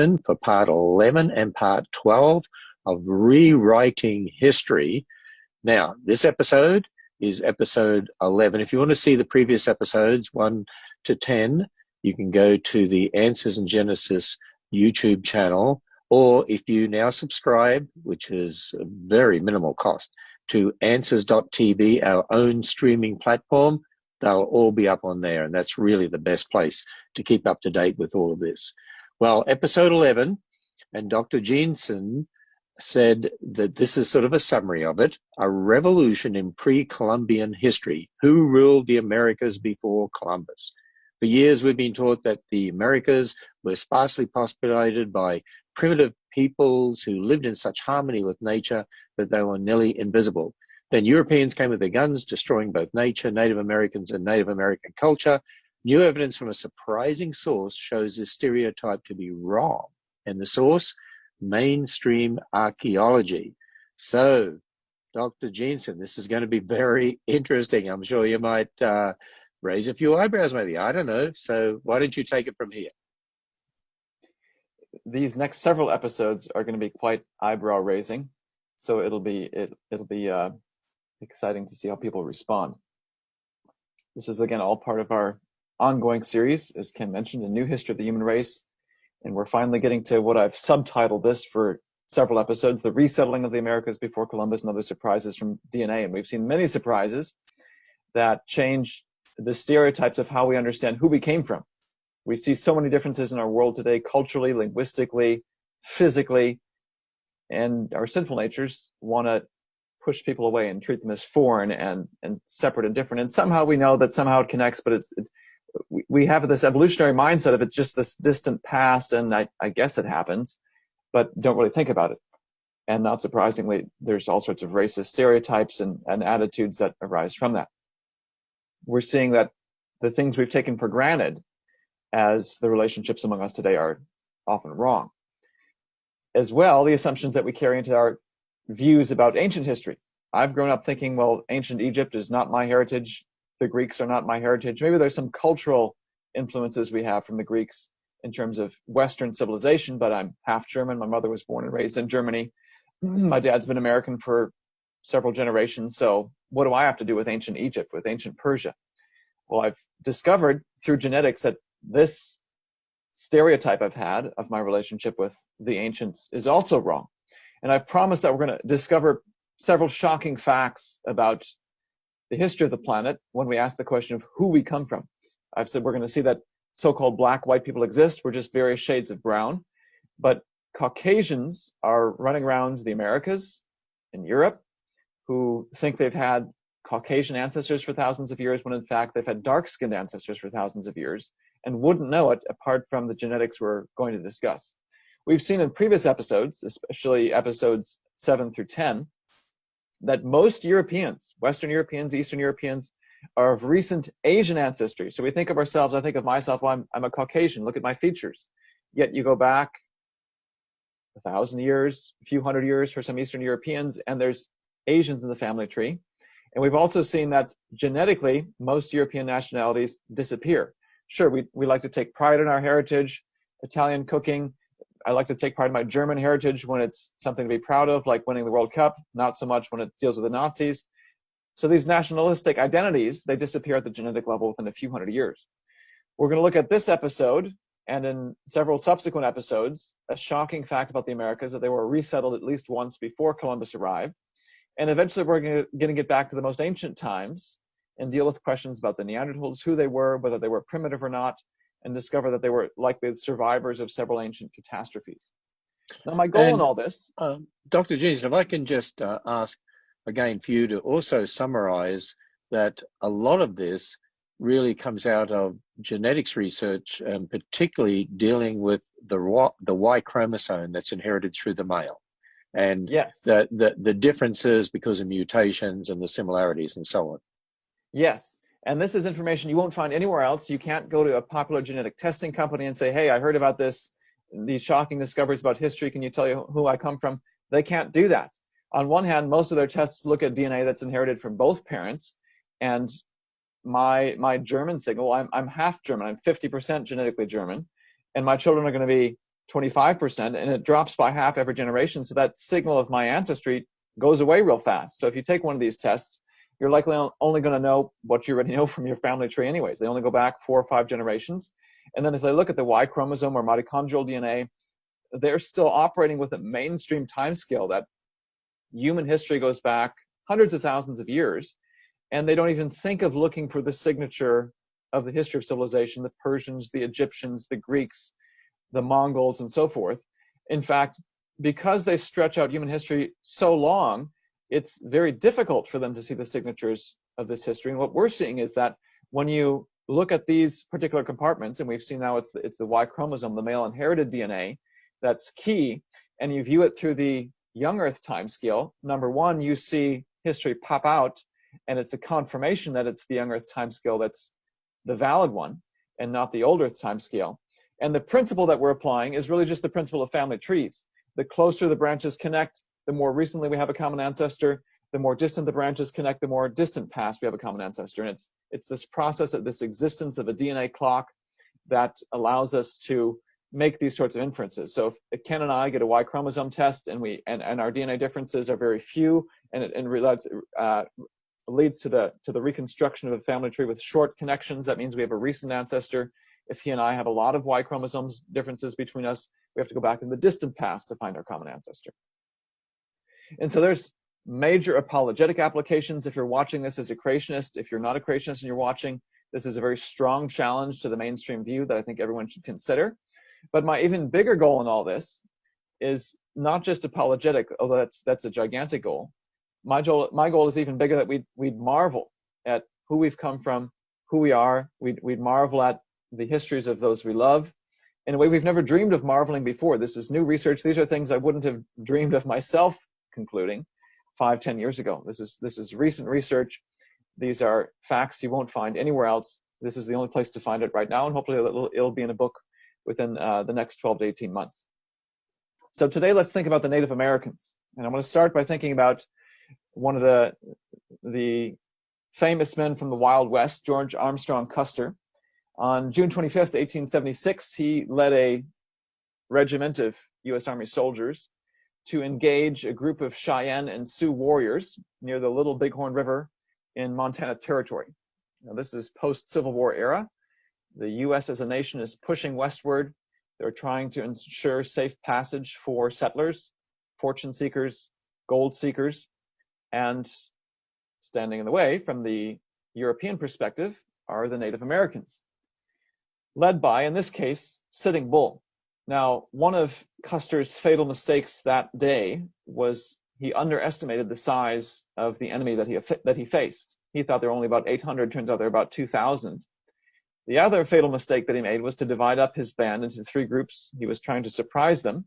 for part 11 and part 12 of Rewriting History. Now, this episode is episode 11. If you want to see the previous episodes, 1 to 10, you can go to the Answers in Genesis YouTube channel, or if you now subscribe, which is a very minimal cost, to answers.tv, our own streaming platform, they'll all be up on there, and that's really the best place to keep up to date with all of this. Well, episode 11, and Dr. Jensen said that this is sort of a summary of it, a revolution in pre-Columbian history. Who ruled the Americas before Columbus? For years, we've been taught that the Americas were sparsely populated by primitive peoples who lived in such harmony with nature that they were nearly invisible. Then Europeans came with their guns, destroying both nature, Native Americans, and Native American culture. New evidence from a surprising source shows this stereotype to be wrong. And the source? Mainstream archaeology. So, Dr. Jensen, this is going to be very interesting. I'm sure you might raise a few eyebrows, maybe. I don't know. So why don't you take it from here? These next several episodes are going to be quite eyebrow-raising. So it'll be exciting to see how people respond. This is, again, all part of our ongoing series, as Ken mentioned, A New History of the Human Race. And we're finally getting to what I've subtitled this for several episodes, The Resettling of the Americas Before Columbus and Other Surprises from DNA. And we've seen many surprises that change the stereotypes of how we understand who we came from. We see so many differences in our world today, culturally, linguistically, physically, and our sinful natures want to push people away and treat them as foreign and separate and different. And somehow we know that somehow it connects, but we have this evolutionary mindset of it's just this distant past, and I guess it happens, but don't really think about it. And not surprisingly, there's all sorts of racist stereotypes and attitudes that arise from that. We're seeing that the things we've taken for granted as the relationships among us today are often wrong. As well, the assumptions that we carry into our views about ancient history. I've grown up thinking, well, ancient Egypt is not my heritage. The Greeks are not my heritage. Maybe there's some cultural influences we have from the Greeks in terms of Western civilization, but I'm half German. My mother was born and raised in Germany. My dad's been American for several generations. So what do I have to do with ancient Egypt, with ancient Persia? Well, I've discovered through genetics that this stereotype I've had of my relationship with the ancients is also wrong. And I've promised that we're going to discover several shocking facts about the history of the planet when we ask the question of who we come from. I've said we're going to see that so-called black, white people exist. We're just various shades of brown. But Caucasians are running around the Americas and Europe who think they've had Caucasian ancestors for thousands of years, when in fact they've had dark-skinned ancestors for thousands of years and wouldn't know it apart from the genetics we're going to discuss. We've seen in previous episodes, especially episodes 7 through 10, that most Europeans, Western Europeans, Eastern Europeans, are of recent Asian ancestry. So we think of ourselves, I think of myself, well, I'm a Caucasian, look at my features. Yet you go back 1,000 years, a few hundred years for some Eastern Europeans, and there's Asians in the family tree. And we've also seen that genetically, most European nationalities disappear. Sure, we like to take pride in our heritage, Italian cooking. I like to take pride in my German heritage when it's something to be proud of, like winning the World Cup, not so much when it deals with the Nazis. So these nationalistic identities, they disappear at the genetic level within a few hundred years. We're going to look at this episode, and in several subsequent episodes, a shocking fact about the Americas, that they were resettled at least once before Columbus arrived. And eventually we're going to get back to the most ancient times and deal with questions about the Neanderthals, who they were, whether they were primitive or not, and discover that they were likely survivors of several ancient catastrophes. Now, my goal in all this... Dr. Jensen, if I can just ask again for you to also summarize that a lot of this really comes out of genetics research, and particularly dealing with the Y chromosome that's inherited through the male. And yes, the differences because of mutations and the similarities and so on. Yes. And this is information you won't find anywhere else. You can't go to a popular genetic testing company and say, hey, I heard about these shocking discoveries about history. Can you tell you who I come from? They can't do that. On one hand, most of their tests look at DNA that's inherited from both parents. And my German signal, I'm half German. I'm 50% genetically German. And my children are going to be 25%, and it drops by half every generation. So that signal of my ancestry goes away real fast. So if you take one of these tests, you're likely only going to know what you already know from your family tree anyways. They only go back 4 or 5 generations. And then if they look at the Y chromosome or mitochondrial DNA, they're still operating with a mainstream timescale that human history goes back hundreds of thousands of years, and they don't even think of looking for the signature of the history of civilization, the Persians, the Egyptians, the Greeks, the Mongols, and so forth. In fact, because they stretch out human history so long, it's very difficult for them to see the signatures of this history. And what we're seeing is that when you look at these particular compartments, and we've seen now it's the Y chromosome, the male inherited DNA, that's key, and you view it through the young Earth timescale, number one, you see history pop out, and it's a confirmation that it's the young Earth timescale that's the valid one, and not the old Earth timescale. And the principle that we're applying is really just the principle of family trees. The closer the branches connect, the more recently we have a common ancestor. The more distant the branches connect, the more distant past we have a common ancestor. And it's this process of this existence of a DNA clock that allows us to make these sorts of inferences. So if Ken and I get a Y chromosome test and our DNA differences are very few, and it leads to the reconstruction of a family tree with short connections, that means we have a recent ancestor. If he and I have a lot of Y chromosomes differences between us, we have to go back in the distant past to find our common ancestor. And so there's major apologetic applications if you're watching this as a creationist. If you're not a creationist and you're watching, this is a very strong challenge to the mainstream view that I think everyone should consider. But my even bigger goal in all this is not just apologetic, although that's a gigantic goal. My goal is even bigger, that we'd marvel at who we've come from, who we are. We'd marvel at the histories of those we love in a way we've never dreamed of marveling before. This is new research. These are things I wouldn't have dreamed of myself concluding 5-10 years ago. This is recent research. These are facts you won't find anywhere else. This is the only place to find it right now, and hopefully it'll be in a book within the next 12 to 18 months. So today, let's think about the Native Americans. And I'm going to start by thinking about one of the famous men from the Wild West, George Armstrong Custer. On June 25th, 1876, he led a regiment of U.S. Army soldiers to engage a group of Cheyenne and Sioux warriors near the Little Bighorn River in Montana Territory. Now, this is post-Civil War era. The U.S. as a nation is pushing westward. They're trying to ensure safe passage for settlers, fortune seekers, gold seekers, and standing in the way from the European perspective are the Native Americans, led by, in this case, Sitting Bull. Now, one of Custer's fatal mistakes that day was he underestimated the size of the enemy that he faced. He thought there were only about 800. Turns out there were about 2,000. The other fatal mistake that he made was to divide up his band into 3 groups. He was trying to surprise them.